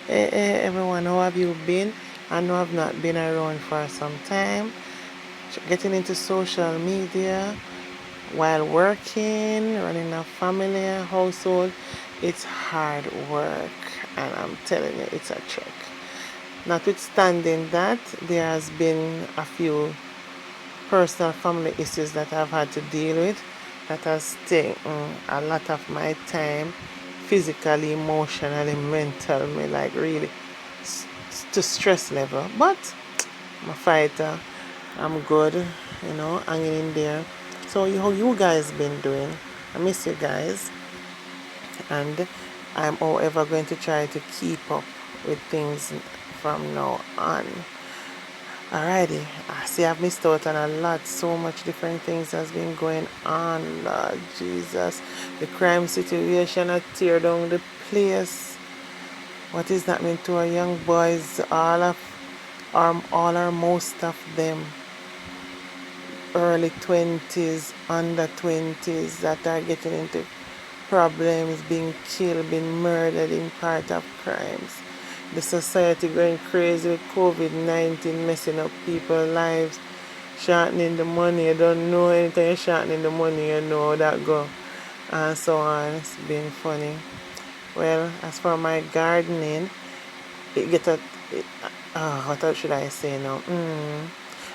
Hey, everyone, how have you been? I know I've not been around for some time. Getting into social media while working, running a family, a household, it's hard work, and I'm telling you, it's a trek. Notwithstanding that, there has been a few personal family issues that I've had to deal with that has taken a lot of my time, physically, emotionally, mentally, like really to stress level. But I'm a fighter. I'm good, hanging in there. So how you guys been doing? I miss you guys, and I'm however going to try to keep up with things from now on. Alrighty, I see I've missed out on a lot. So much different things has been going on, Lord Jesus. The crime situation had tear down the place. What is that mean to our young boys? All or most of them, early 20s, under 20s, that are getting into problems, being killed, being murdered in part of crimes. The society going crazy with COVID-19 messing up people's lives, shortening the money. You don't know anything you're shortening the money, you know how that go. And so on. It's been funny. Well, as for my gardening, it get a it, what should I say now?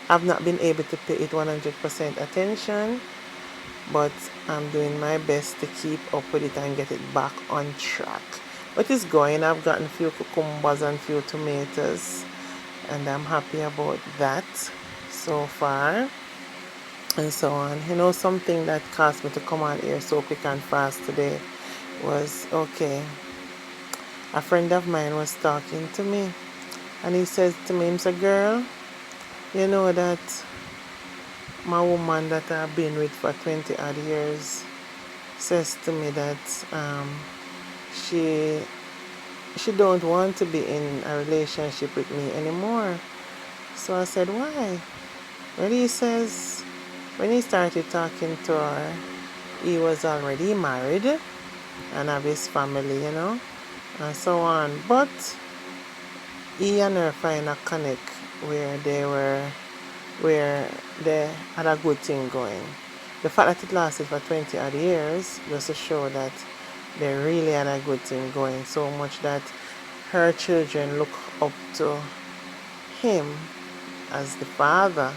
I've not been able to pay it 100% attention, but I'm doing my best to keep up with it and get it back on track. But it's going. I've gotten a few cucumbers and a few tomatoes, and I'm happy about that so far, and so on. Something that caused me to come on here so quick and fast today was okay. A friend of mine was talking to me, and he says to me, he said, "Girl, you know that my woman that I've been with for 20 odd years says to me that she she don't want to be in a relationship with me anymore." So I said, "Why?" Well, he says when he started talking to her, he was already married and have his family, and so on. But he and her find a connect where where they had a good thing going. The fact that it lasted for 20 odd years just to show that they really had a good thing going, so much that her children look up to him as the father,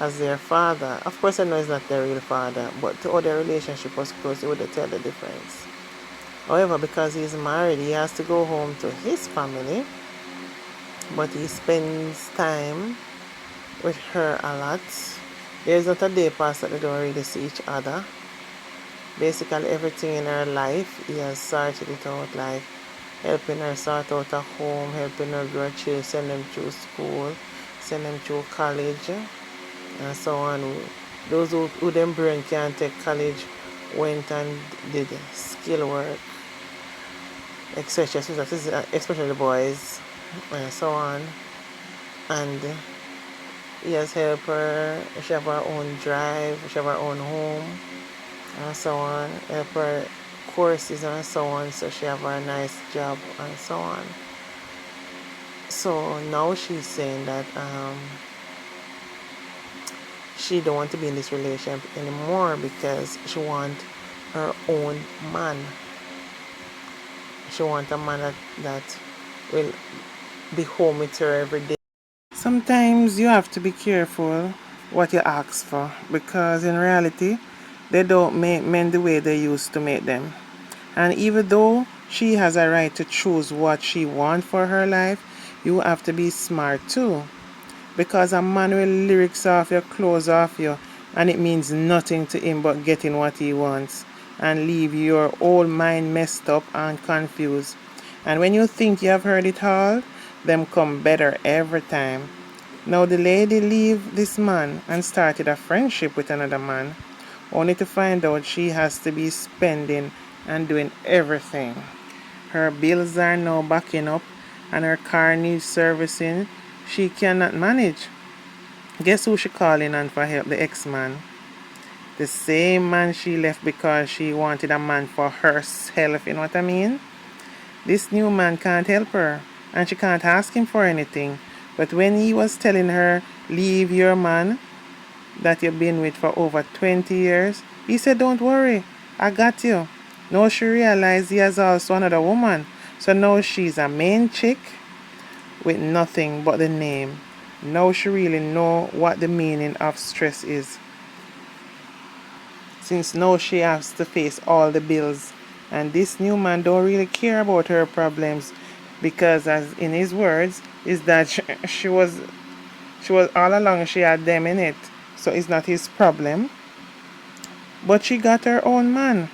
as their father. Of course, I know he's not their real father, but to how their relationship was close, it would tell the difference. However, because he's married, he has to go home to his family, but he spends time with her a lot. There's not a day past that they don't really see each other. Basically, everything in her life, he has sorted it out, like helping her sort out a home, helping her grow children, send them through school, send them through college, and so on. Those who them brain can't take college went and did skill work, especially the boys, and so on. And he has helped her. She have her own drive, she have her own home, and so on. Help her courses and so on, so she have a nice job and so on. So now she's saying that she don't want to be in this relationship anymore because she want her own man. She want a man that will be home with her every day. Sometimes you have to be careful what you ask for because in reality they don't make men the way they used to make them. And even though she has a right to choose what she wants for her life, you have to be smart too. Because a man will lyrics off your, clothes off you, and it means nothing to him but getting what he wants, and leave your whole mind messed up and confused. And when you think you have heard it all, them come better every time. Now the lady leave this man and started a friendship with another man, only to find out she has to be spending and doing everything. Her bills are now backing up and her car needs servicing. She cannot manage. Guess who she calling on for help? The ex-man. The same man she left because she wanted a man for herself, you know what I mean? This new man can't help her, and she can't ask him for anything. But when he was telling her, leave your man that you've been with for over 20 years, he said, don't worry, I got you. Now she realized he has also another woman. So now she's a main chick with nothing but the name. Now she really know what the meaning of stress is. Since now she has to face all the bills. And this new man don't really care about her problems because, as in his words, is that she was all along, she had them in it. So it's not his problem. But she got her own man.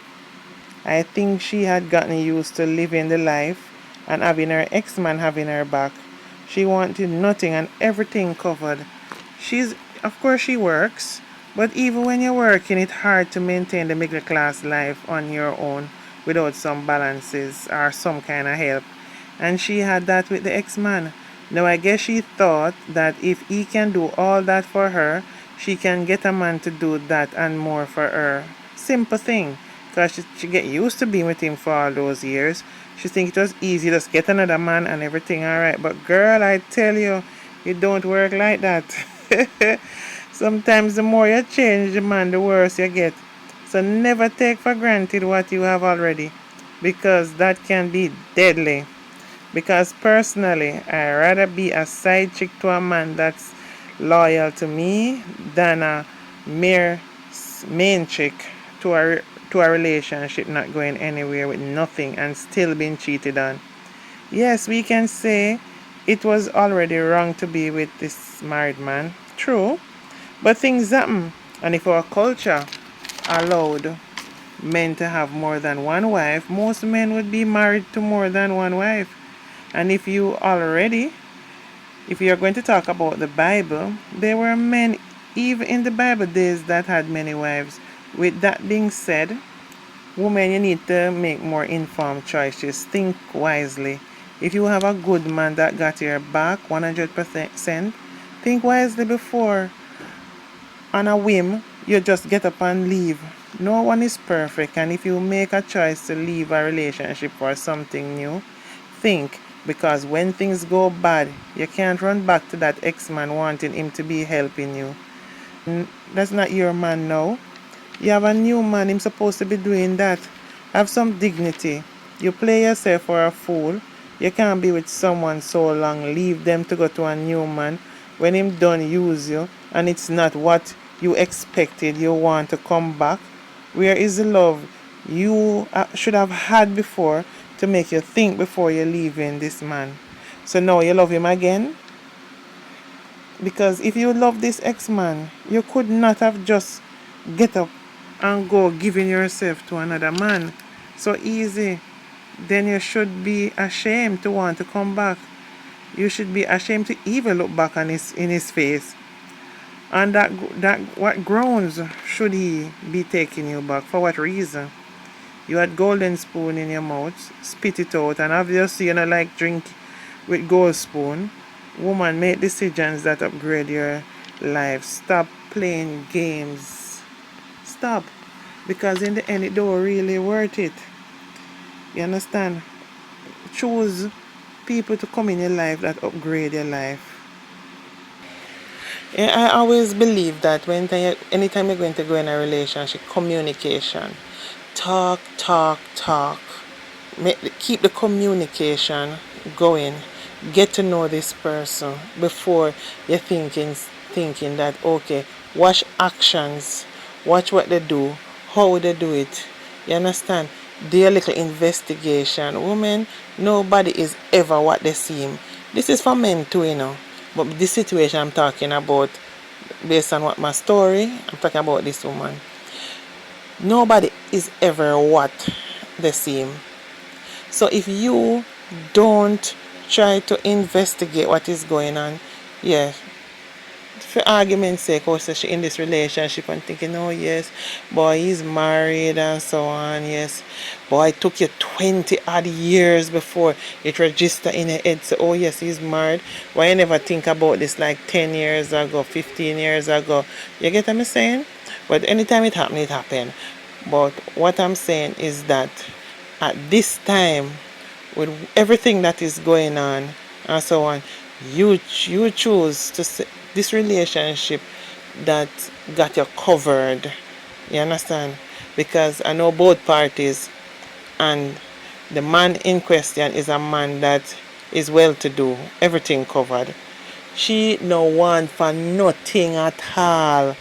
I think she had gotten used to living the life and having her ex-man having her back. She wanted nothing and everything covered. Of course she works, but even when you're working, it's hard to maintain the middle class life on your own without some balances or some kind of help. And she had that with the ex-man. Now I guess she thought that if he can do all that for her, she can get a man to do that and more for her. Simple thing. Because she get used to being with him for all those years. She think it was easy, just get another man and everything alright. But girl, I tell you, it don't work like that. Sometimes the more you change the man, the worse you get. So never take for granted what you have already, because that can be deadly. Because personally, I'd rather be a side chick to a man that's loyal to me than a mere main chick to a relationship not going anywhere with nothing and still being cheated on. Yes, we can say it was already wrong to be with this married man. True. But things happen. And if our culture allowed men to have more than one wife, most men would be married to more than one wife. And if you're going to talk about the Bible, there were men even in the Bible days that had many wives. With that being said, women, you need to make more informed choices. Think wisely. If you have a good man that got your back 100%, think wisely before, on a whim, you just get up and leave. No one is perfect, and if you make a choice to leave a relationship for something new, think, because when things go bad, you can't run back to that ex-man wanting him to be helping you. That's not your man now. You have a new man, him supposed to be doing that. Have some dignity. You play yourself for a fool. You can't be with someone so long, leave them to go to a new man when him done use you and it's not what you expected. You want to come back. Where is the love you should have had before to make you think before you leaving this man? So now you love him again? Because if you love this ex-man, you could not have just get up and go giving yourself to another man so easy. Then you should be ashamed to want to come back. You should be ashamed to even look back in his face. And that what grounds should he be taking you back? For what reason? You had golden spoon in your mouth, spit it out, and obviously you don't like drink with gold spoon. Woman, make decisions that upgrade your life. Stop playing games. Stop. Because in the end it don't really worth it. You understand? Choose people to come in your life that upgrade your life. Yeah, I always believe that anytime you're going to go in a relationship, communication. Talk, talk, talk. Keep the communication going. Get to know this person before you're thinking that, okay, watch actions, watch what they do, how they do it. You understand? Do a little investigation. Women, nobody is ever what they seem. This is for men too, you know. But this situation I'm talking about, based on what my story, I'm talking about this woman. Nobody is ever what they seem. So if you don't try to investigate what is going on, yeah, for argument's sake, also she in this relationship and thinking, oh yes, boy, he's married and so on, yes. Boy, it took you 20 odd years before it registered in your head. So, oh yes, he's married. Why you never think about this like 10 years ago, 15 years ago? You get what I'm saying? But anytime it happened, it happened. But what I'm saying is that at this time, with everything that is going on and so on, you choose to this relationship that got you covered. You understand? Because I know both parties, and the man in question is a man that is well to do, everything covered. She no want for nothing at all.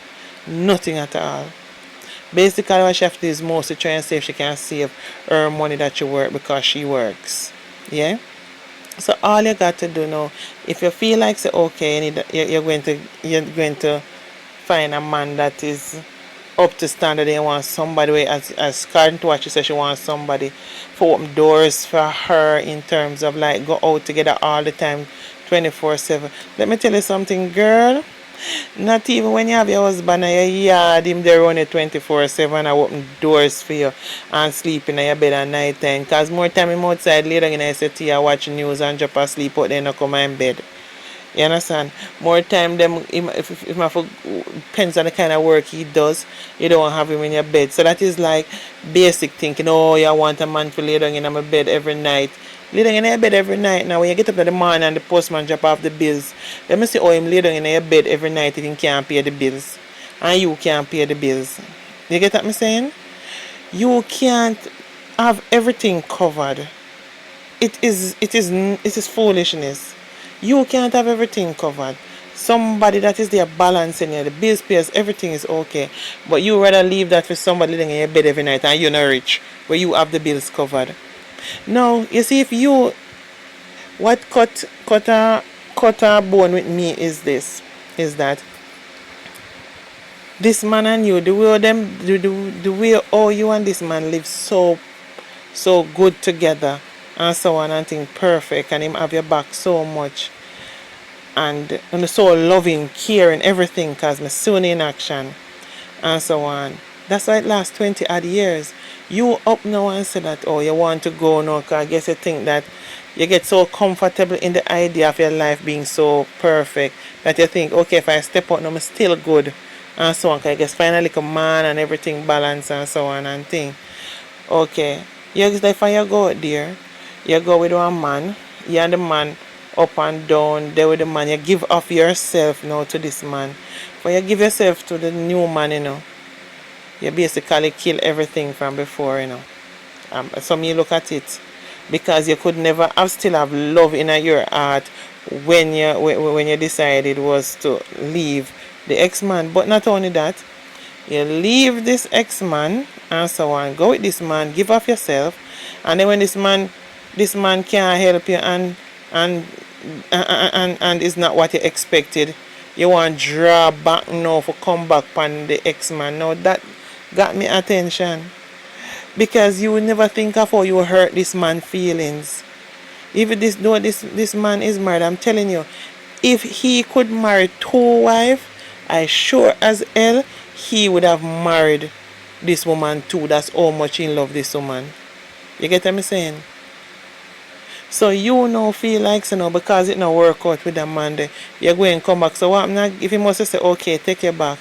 Nothing at all. Basically what she have to do is mostly try and see if she can save her money that she work because she works. Yeah? So all you got to do now, if you feel like say okay, you're going to find a man that is up to standard, and you want somebody where, as according to what she said, she wants somebody for open doors for her in terms of like go out together all the time 24/7. Let me tell you something, girl. Not even when you have your husband and you yard him there on you 24/7 and open doors for you and sleep in your bed at night time. Because more time I'm outside later in I say to you watch news and drop asleep out there and come in bed. You understand? More time them if my depends on the kind of work he does, you don't have him in your bed. So that is like basic thinking, oh you want a man to lay down in my bed every night. Lay down in your bed every night. Now when you get up in the morning and the postman drop off the bills, let me see how him lay down in your bed every night if he can't pay the bills. And you can't pay the bills. You get what I'm saying? You can't have everything covered. It is foolishness. You can't have everything covered. Somebody that is there balancing you, the bills pays, everything is okay. But you rather leave that for somebody living in your bed every night and you're not rich, where you have the bills covered. Now, you see, if you what cut a bone with me is this, is that this man and you, the way all you and this man live so good together and so on and think perfect, and him have your back so much, and so loving, caring, everything, cause me soon in action and so on. That's why it lasts 20 odd years. You up now and say that oh you want to go now, cause I guess you think that you get so comfortable in the idea of your life being so perfect that you think okay, if I step out now I'm still good and so on, cause I guess finally come man and everything balance and so on and thing. Okay, you just like you go out there, you go with one man, you and the man up and down there with the man, you give off yourself now to this man. But you give yourself to the new man, you basically kill everything from before, So me look at it. Because you could never have still have love in your heart when you decided was to leave the ex-man. But not only that, you leave this ex-man and so on, go with this man, give off yourself, and then when this man can't help you and is not what you expected, you want to draw back now for come back on the ex-man. Now that got me attention. Because you would never think of how you hurt this man's feelings. If this man is married, I'm telling you, if he could marry two wives, I sure as hell he would have married this woman too. That's how much he love this woman. You get what I'm saying? So you now feel like because it not work out with that man there, you're going to come back. So what not if he must say okay, take you back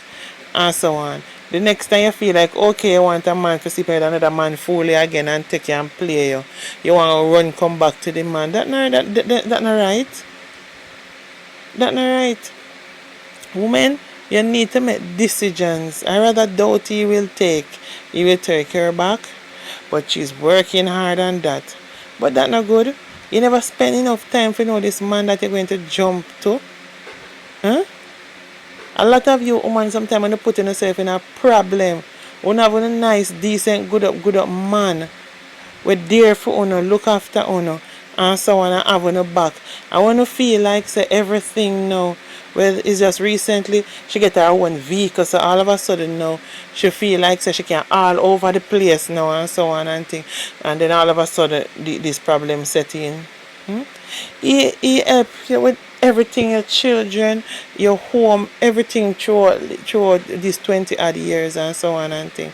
and so on. The next time you feel like okay, you want a man to sleep with another man fully again and take you and play you. You want to run come back to the man. That not right. That not right. Women, you need to make decisions. I rather doubt he will take her back. But she's working hard on that. But that not good. You never spend enough time to know this man that you're going to jump to. Huh? A lot of you women sometimes when you put yourself in a problem, when you have a nice, decent, good up man with there for you, look after you and so on and have on your back. I want to feel like say everything now. Well, it's just recently she get her own vehicle, so all of a sudden now she feel like say she can all over the place now and so on and thing. And then all of a sudden this problem set in. He help you with everything, your children, your home, everything through these 20 odd years and so on and thing.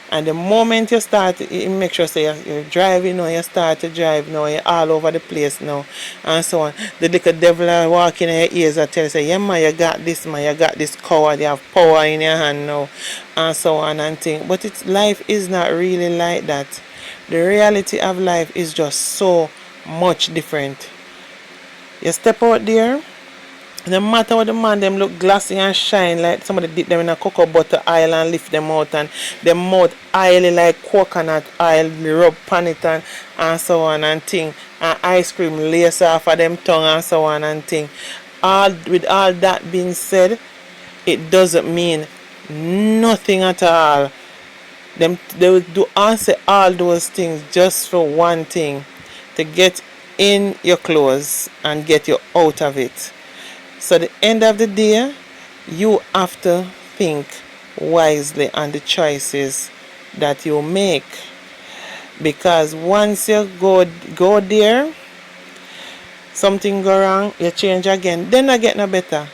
And the moment you start, you make sure say you're driving now, you start to drive now, you're all over the place now, and so on. The little devil are walking in your ears and tell you, say, yeah man, you got this man, you got this coward, you have power in your hand now, and so on and thing. But life is not really like that. The reality of life is just so much different. You step out there, no matter what the man them look glassy and shine like somebody dip them in a cocoa butter oil and lift them out, and them mouth oily like coconut oil, rub pan it and so on and thing, and ice cream lace off of them tongue and so on and thing. All with all that being said, it doesn't mean nothing at all. They will do answer all those things just for one thing, to get in your clothes and get you out of it. So at the end of the day, you have to think wisely on the choices that you make, because once you go there, something go wrong, you change again, then not get no better.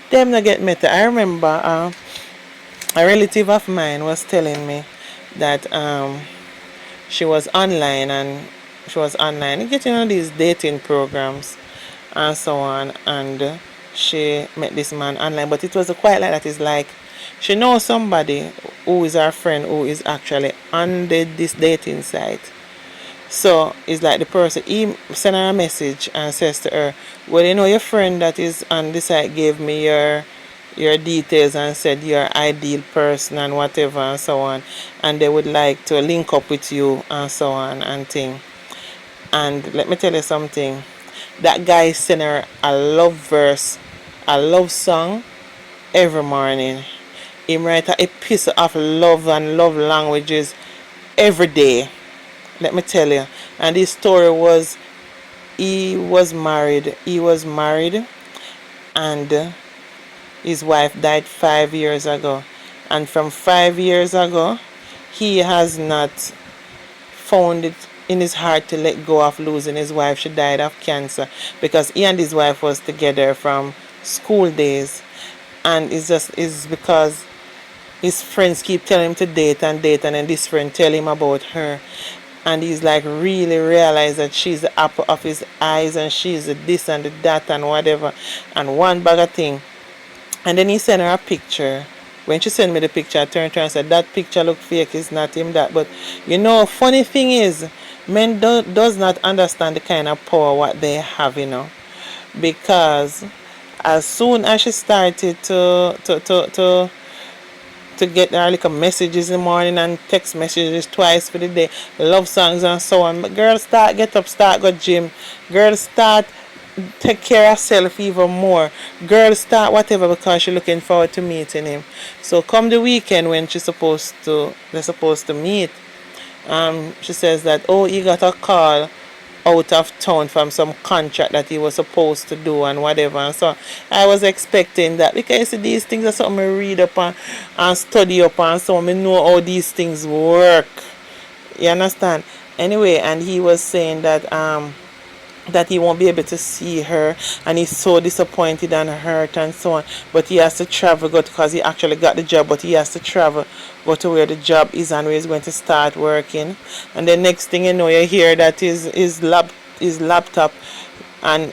Them not get better. I remember a relative of mine was telling me that she was online getting on these dating programs and so on, and she met this man online, but it was quite like that. It's like she knows somebody who is her friend who is actually on this dating site. So it's like the person, he sent her a message and says to her, well, you know, your friend that is on this site gave me your details and said you're ideal person and whatever and so on, and they would like to link up with you and so on and thing. And let me tell you something, that guy sent her a love verse, a love song every morning. He write a piece of love and love languages every day. Let me tell you. And his story was, he was married and his wife died 5 years ago. And from 5 years ago, he has not found it in his heart to let go of losing his wife. She died of cancer, because he and his wife was together from school days. And it's because his friends keep telling him to date, and then this friend tell him about her. And he's like really realize that she's the apple of his eyes, and she's the this and the that and whatever, and one bag of thing. And then he sent her a picture. When she sent me the picture, I turned to her and said, that picture look fake, it's not him that. But you know, funny thing is, men does not understand the kind of power what they have, you know. Because as soon as she started to get her little messages in the morning and text messages twice for the day, love songs and so on, but girl start get up, start go gym, girl start take care of herself even more, girl start whatever, because she's looking forward to meeting him. So come the weekend when they're supposed to meet, she says that, oh, he got a call out of town from some contract that he was supposed to do and whatever. And so I was expecting that, because you see, these things are something I read up and study up and so on. I know how these things work. You understand? Anyway, and he was saying that that he won't be able to see her, and he's so disappointed and hurt and so on, but he has to travel, because he actually got the job, but he has to travel, go to where the job is and where he's going to start working. And the next thing you know, you hear that his laptop and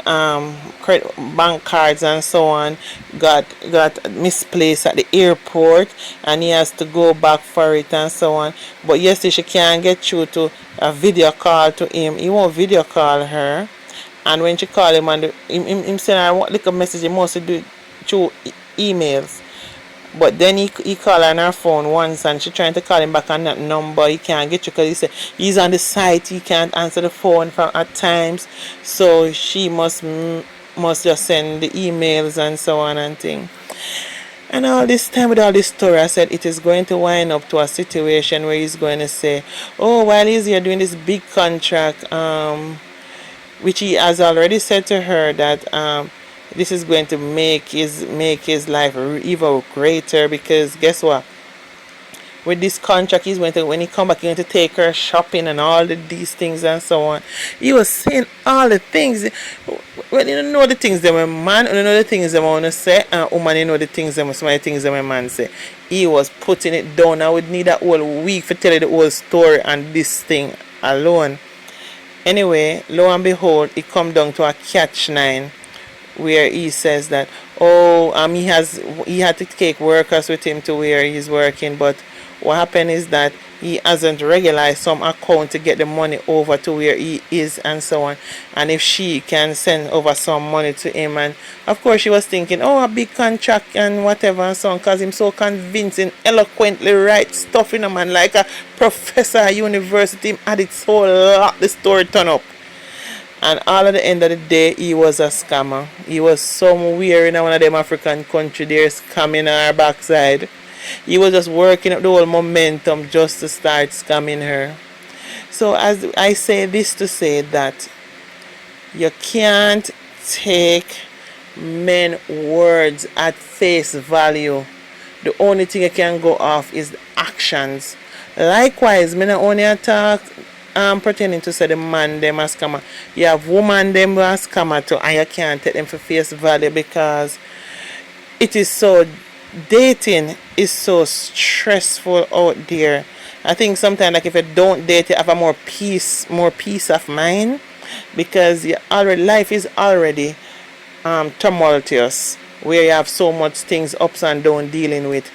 bank cards and so on got misplaced at the airport, and he has to go back for it and so on. But yesterday she can't get through to a video call to him. He won't video call her. And when she called him, and him send her a little message, he must do it through emails. But then he called her on her phone once, and she trying to call him back on that number. He can't get you, because he said he's on the site, he can't answer the phone at times. So she must just send the emails and so on and thing. And all this time with all this story, I said it is going to wind up to a situation where he's going to say, oh, while he's here doing this big contract, which he has already said to her that this is going to make his life even greater, because guess what? With this contract, he's going to, when he come back, he's going to take her shopping and all these things and so on. He was saying all the things. Well, you don't know the things that my man, you know the things that I want to say, and woman, you know the things that some of the things that my man say. He was putting it down. I would need a whole week to tell you the whole story and this thing alone. Anyway, lo and behold, it come down to a catch 9, where he says that, he had to take workers with him to where he's working, but what happened is that he hasn't regularized some account to get the money over to where he is and so on, and if she can send over some money to him. And of course she was thinking, oh, a big contract and whatever and so on, because him so convincing, eloquently write stuff in a man like a professor at university. Him had it so lot the story turn up. And all at the end of the day, he was a scammer. He was somewhere in one of them African country there scamming her backside. He was just working up the whole momentum just to start scamming her. So as I say this to say that you can't take men words at face value. The only thing you can go off is the actions. Likewise, me not only talk pretending to say the man them as scammer. You have woman them as scammer too, and you can't take them for face value, because it is so, dating is so stressful out there. I think sometimes like if you don't date, you have a more peace of mind, because you already, life is already tumultuous, where you have so much things ups and down dealing with.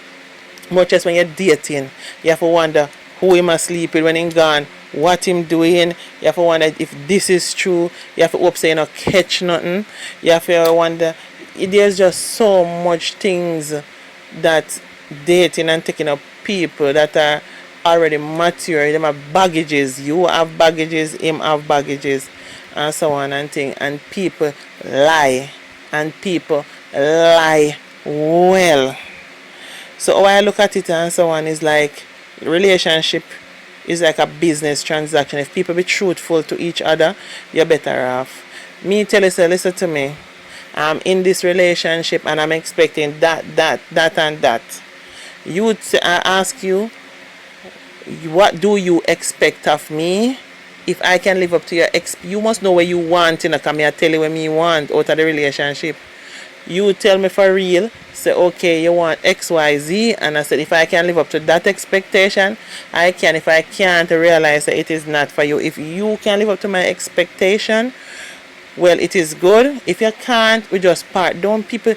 Much as when you're dating, you have to wonder who him asleep with when him gone, what him doing. You have to wonder if this is true. You have to hope say you not catch nothing. You have to wonder. There's just so much things that dating and taking up people that are already mature. Them have baggages. You have baggages. Him have baggages, and so on and thing. And people lie, and people lie well. So how I look at it and so on is like relationship is like a business transaction. If people be truthful to each other, you're better off. Me tell you, say, listen to me. I'm in this relationship and I'm expecting that, and that. I ask you, what do you expect of me? If I can live up to your you must know what you want, you know, come here tell you what me want out of the relationship. You tell me for real, say okay, you want XYZ, and I said if I can live up to that expectation, I can. If I can't, realize that it is not for you. If you can live up to my expectation, well, it is good. If you can't, we just part. Don't people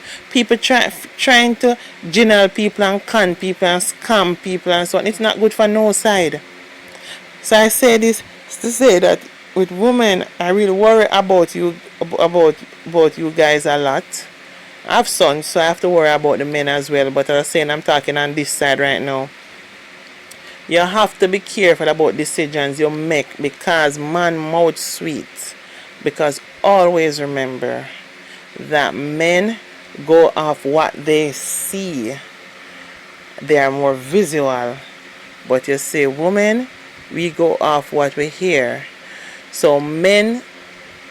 trying to general people and con people and scam people and so on. It's not good for no side. So I say this to say that with women, I really worry about you guys a lot. I have sons, so I have to worry about the men as well. But as I saying, I'm talking on this side right now. You have to be careful about decisions you make, because man mouth sweet. Because always remember that men go off what they see. They are more visual. But you see, women, we go off what we hear. So men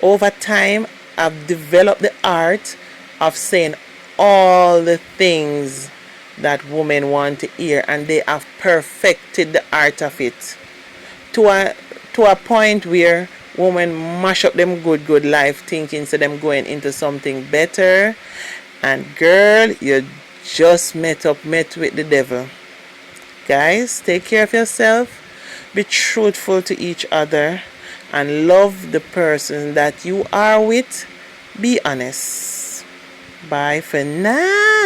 over time have developed the art of saying all the things that women want to hear, and they have perfected the art of it to a point where women mash up them good life thinking so them going into something better, and girl, you just met with the devil. Guys, take care of yourself, be truthful to each other, and love the person that you are with. Be honest. Bye for now.